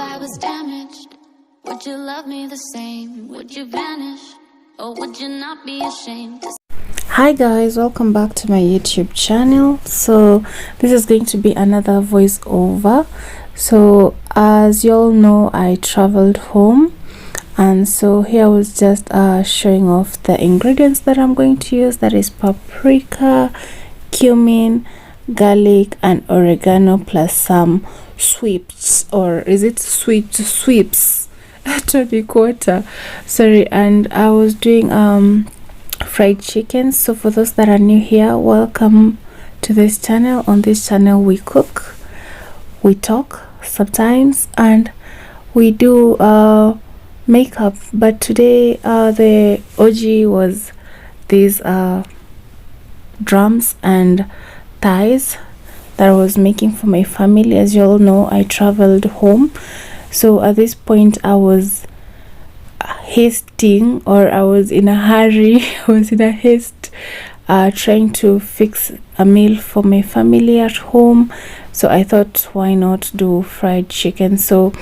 I was damaged? Would you love me the same? Would you vanish? Or would you not be ashamed to... Hi guys, welcome back to my YouTube channel. So this is going to be another voiceover. So as you all know, I traveled home, and so here I was just showing off the ingredients that I'm going to use. That is paprika, cumin, garlic and oregano, plus some sweeps, or is it sweeps? Tony quarter, sorry. And I was doing fried chicken. So for those that are new here, welcome to this channel. On this channel we cook, we talk sometimes, and we do makeup. But today the OG was these drums and thighs that I was making for my family. As you all know, I traveled home, so at this point I was hasting, or I was in a hurry. I was in a haste trying to fix a meal for my family at home. So I thought, why not do fried chicken? So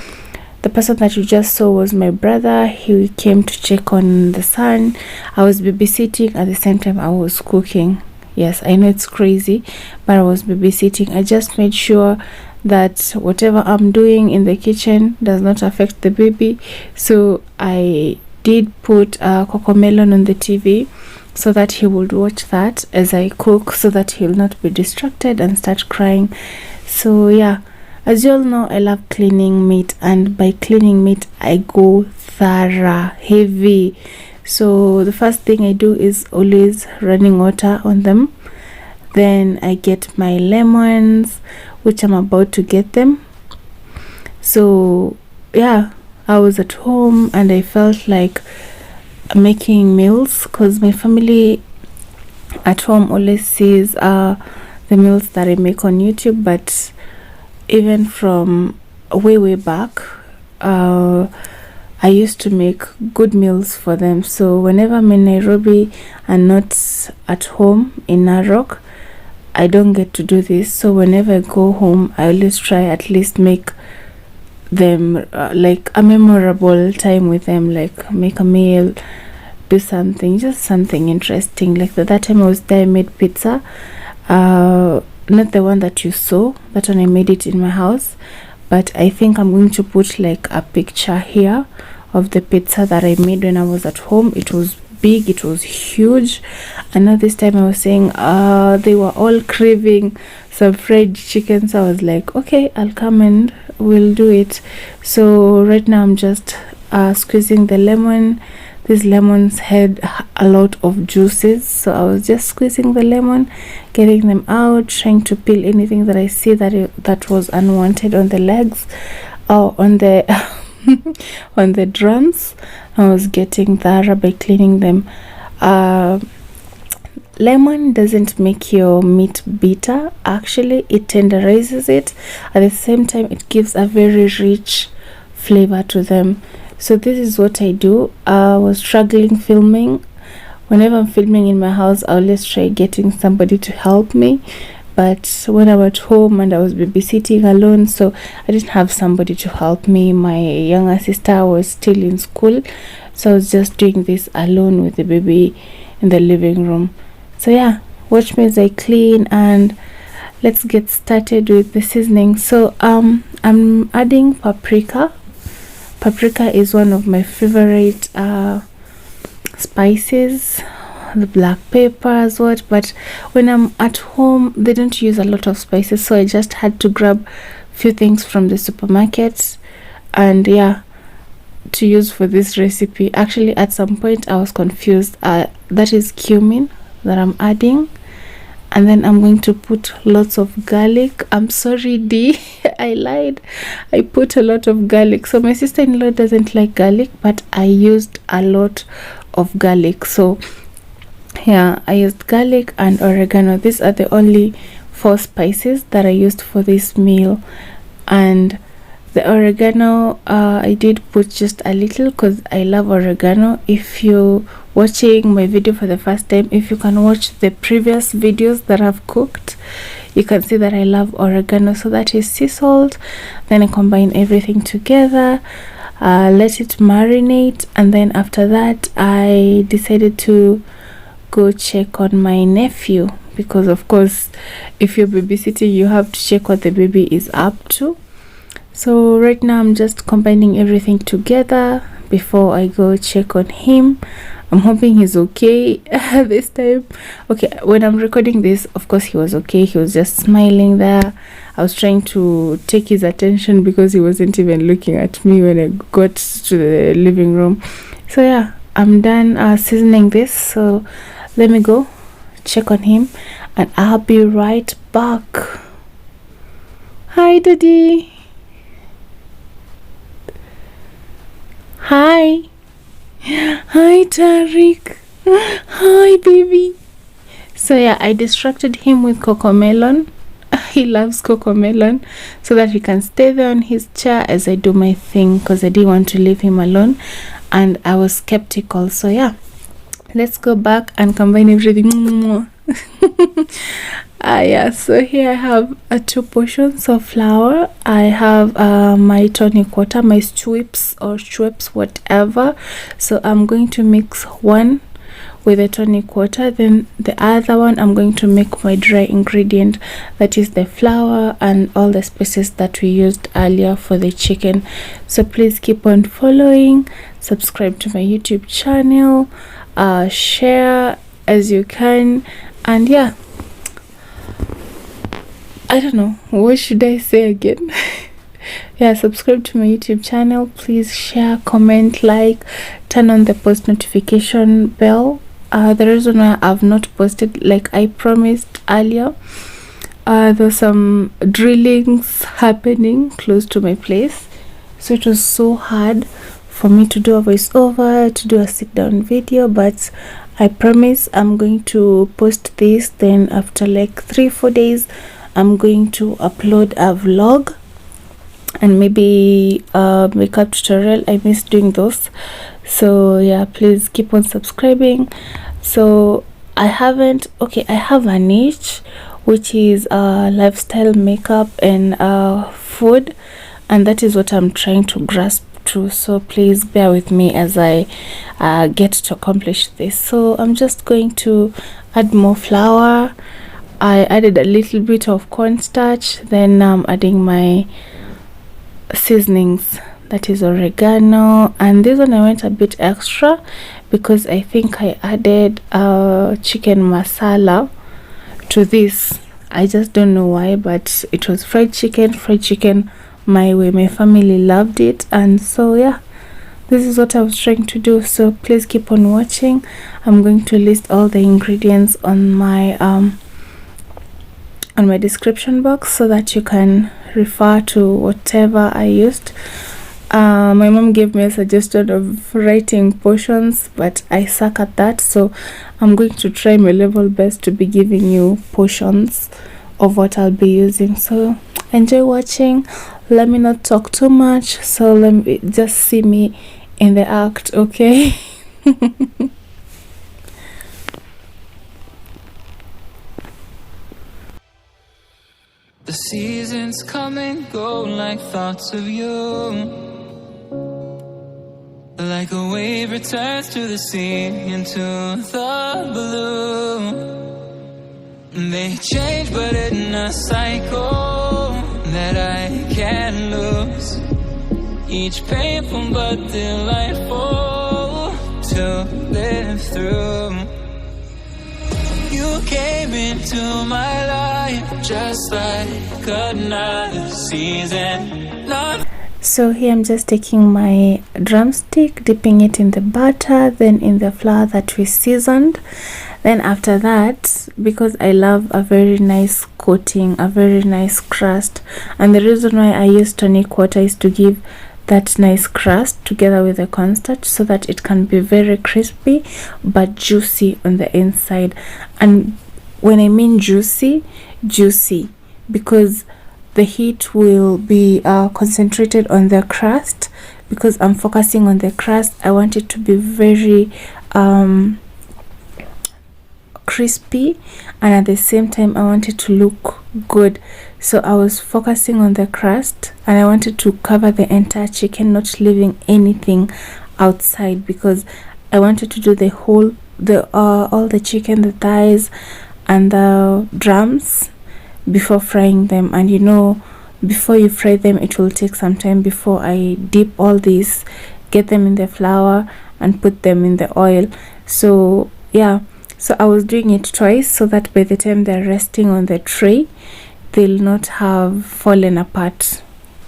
the person that you just saw was my brother. He came to check on the son. I was babysitting at the same time I was cooking. Yes, I know it's crazy, but I was babysitting. I just made sure that whatever I'm doing in the kitchen does not affect the baby. So I did put Cocomelon on the TV so that he would watch that as I cook, so that he'll not be distracted and start crying. So yeah, as you all know, I love cleaning meat, and by cleaning meat I go thorough, heavy. So the first thing I do is always running water on them. Then I get my lemons, which I'm about to get them. So yeah, I was at home and I felt like making meals, because my family at home always sees the meals that I make on YouTube. But even from way back, I used to make good meals for them. So whenever I'm in Nairobi and not at home in Narok, I don't get to do this. So whenever I go home, I always try at least make them like a memorable time with them, like make a meal, do something, just something interesting. Like that time I was there, I made pizza, not the one that you saw, that one I made it in my house, but I think I'm going to put like a picture here of the pizza that I made when I was at home. It was big, it was huge. And now this time I was saying they were all craving some fried chicken, so I was like, okay, I'll come and we'll do it. So right now I'm just squeezing the lemon. These lemons had a lot of juices, so I was just squeezing the lemon, getting them out, trying to peel anything that I see that was unwanted on the legs or on the on the drums. I was getting thorough by cleaning them. Lemon doesn't make your meat bitter, actually it tenderizes it. At the same time, it gives a very rich flavor to them. So this is what I do. I was struggling filming. Whenever I'm filming in my house, I always try getting somebody to help me. But when I'm at home and I was babysitting alone, so I didn't have somebody to help me. My younger sister was still in school, so I was just doing this alone with the baby in the living room. So yeah, watch me as I clean, and let's get started with the seasoning. So I'm adding paprika. Paprika is one of my favorite spices, the black peppers, but when I'm at home they don't use a lot of spices, so I just had to grab few things from the supermarket and yeah, to use for this recipe. Actually at some point I was confused. That is cumin that I'm adding, and then I'm going to put lots of garlic. I'm sorry D, I lied, I put a lot of garlic. So my sister-in-law doesn't like garlic, but I used a lot of garlic. So yeah, I used garlic and oregano. These are the only 4 spices that I used for this meal. And the oregano, I did put just a little because I love oregano. If you're watching my video for the first time, if you can watch the previous videos that I've cooked, you can see that I love oregano, so that is sea salt. Then I combine everything together, let it marinate, and then after that I decided to go check on my nephew, because of course if you're babysitting you have to check what the baby is up to. So right now I'm just combining everything together before I go check on him. I'm hoping he's okay this time. Okay, when I'm recording this, of course he was okay. He was just smiling there. I was trying to take his attention because he wasn't even looking at me when I got to the living room. So yeah, I'm done seasoning this, so let me go check on him and I'll be right back. Hi daddy. Hi. Hi Tariq. Hi baby. So yeah, I distracted him with cocomelon. He loves cocomelon, so that he can stay there on his chair as I do my thing, because I didn't want to leave him alone and I was skeptical. So yeah, let's go back and combine everything. Yeah, so here I have 2 portions of flour. I have my tonic water, my Schweppes or Schweppes, whatever. So I'm going to mix one with the tonic water, then the other one I'm going to make my dry ingredient, that is the flour and all the spices that we used earlier for the chicken. So please keep on following, subscribe to my YouTube channel, share as you can, and yeah, I don't know, what should I say again? Yeah, subscribe to my YouTube channel, please share, comment, like, turn on the post notification bell. The reason why I've not posted like I promised earlier, there's some drillings happening close to my place, so it was so hard for me to do a voiceover, to do a sit down video, but I promise I'm going to post this. Then after like 3-4 days I'm going to upload a vlog and maybe a makeup tutorial. I miss doing those. So yeah, please keep on subscribing. So I have a niche, which is lifestyle, makeup and food, and that is what I'm trying to grasp to. So please bear with me as I get to accomplish this. So I'm just going to add more flour. I added a little bit of cornstarch, then I'm adding my seasonings, that is oregano, and this one I went a bit extra because I think I added chicken masala to this. I just don't know why, but it was fried chicken my way. My family loved it, and so yeah, this is what I was trying to do. So please keep on watching. I'm going to list all the ingredients on my description box so that you can refer to whatever I used. My mom gave me a suggestion of writing portions, but I suck at that, so I'm going to try my level best to be giving you portions of what I'll be using. So enjoy watching. Let me not talk too much, so let me just see me in the act, okay? The seasons come and go like thoughts of you. Like a wave returns to the sea into the blue. They change but in a cycle that I can't lose. Each painful but delightful to live through. You came into my life just like another season. So here I'm just taking my drumstick, dipping it in the butter, then in the flour that we seasoned. Then after that, because I love a very nice coating, a very nice crust, and the reason why I use tonic water is to give that nice crust together with the cornstarch so that it can be very crispy but juicy on the inside. And when I mean juicy, because the heat will be concentrated on the crust, because I'm focusing on the crust. I want it to be very crispy, and at the same time I wanted to look good. So I was focusing on the crust, and I wanted to cover the entire chicken, not leaving anything outside, because I wanted to do the whole all the chicken, the thighs and the drums before frying them. And you know, before you fry them, it will take some time before I dip all these, get them in the flour and put them in the oil. So yeah, so I was doing it twice, so that by the time they're resting on the tray, they'll not have fallen apart.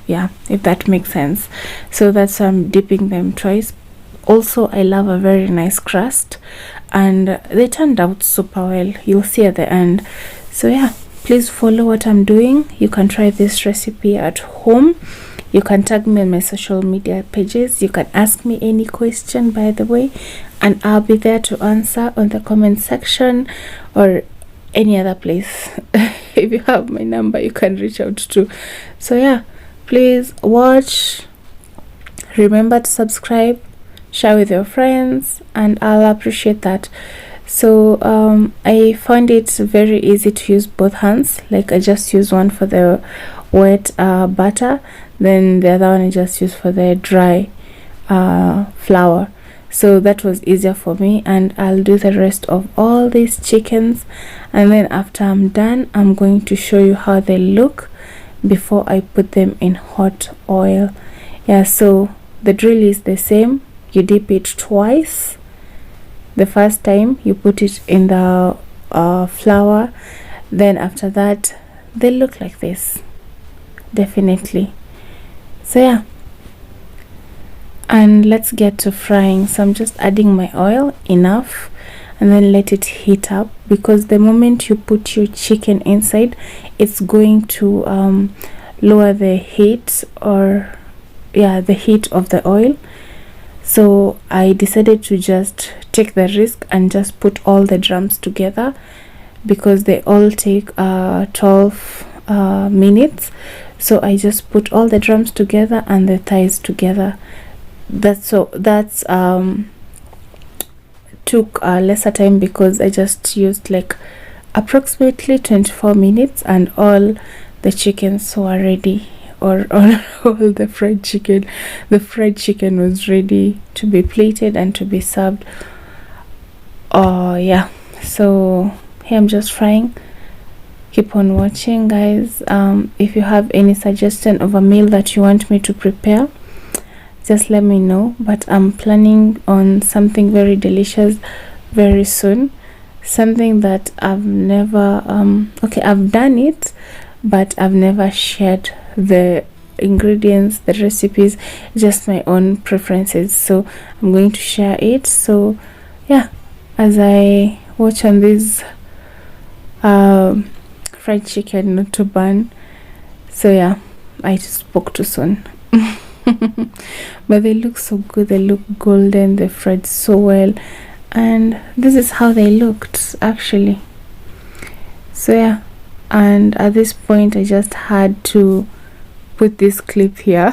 Yeah, if that makes sense. So that's why I'm dipping them twice. Also, I love a very nice crust, and they turned out super well. You'll see at the end. So yeah, please follow what I'm doing. You can try this recipe at home. You can tag me on my social media pages. You can ask me any question, by the way, and I'll be there to answer on the comment section or any other place. If you have my number, you can reach out to. So yeah, please watch, remember to subscribe, share with your friends, and I'll appreciate that. So I found it very easy to use both hands. Like, I just use one for the wet butter, then the other one I just use for the dry flour. So that was easier for me, and I'll do the rest of all these chickens, and then after I'm done, I'm going to show you how they look before I put them in hot oil. Yeah, so the drill is the same. You dip it twice. The first time you put it in the flour, then after that they look like this, definitely. So yeah, and let's get to frying. So I'm just adding my oil, enough, and then let it heat up, because the moment you put your chicken inside, it's going to lower the heat, or yeah, the heat of the oil. So I decided to just take the risk and just put all the drums together, because they all take 12 minutes. So I just put all the drums together and the thighs together. That's took lesser time, because I just used like approximately 24 minutes and all the chickens were ready, or all the fried chicken. The fried chicken was ready to be plated and to be served. Oh yeah, so here I'm just frying. Keep on watching, guys. If you have any suggestion of a meal that you want me to prepare, just let me know. But I'm planning on something very delicious very soon, something that I've never I've done it, but I've never shared the ingredients, the recipes, just my own preferences. So I'm going to share it. So yeah, as I watch on this fried chicken not to burn. So yeah, I spoke too soon. But they look so good. They look golden. They fried so well, and this is how they looked actually. So yeah, and at this point I just had to put this clip here.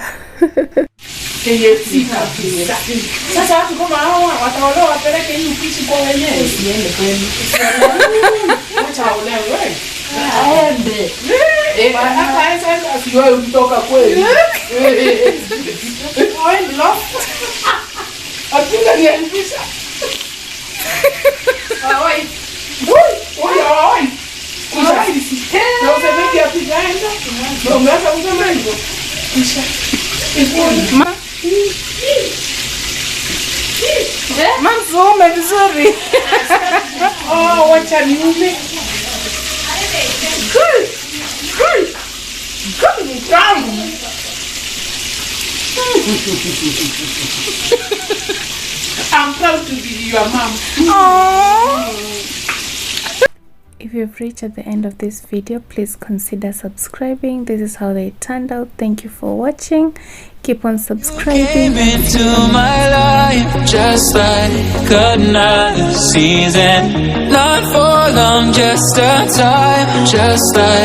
Mamsome vizuri. Oh, wacha niume. Good. I'm proud to be your mom. Oh. If you've reached at the end of this video, please consider subscribing. This is how they turned out. Thank you for watching. Keep on subscribing. Came into my life just like another season, not for long, just a time, just like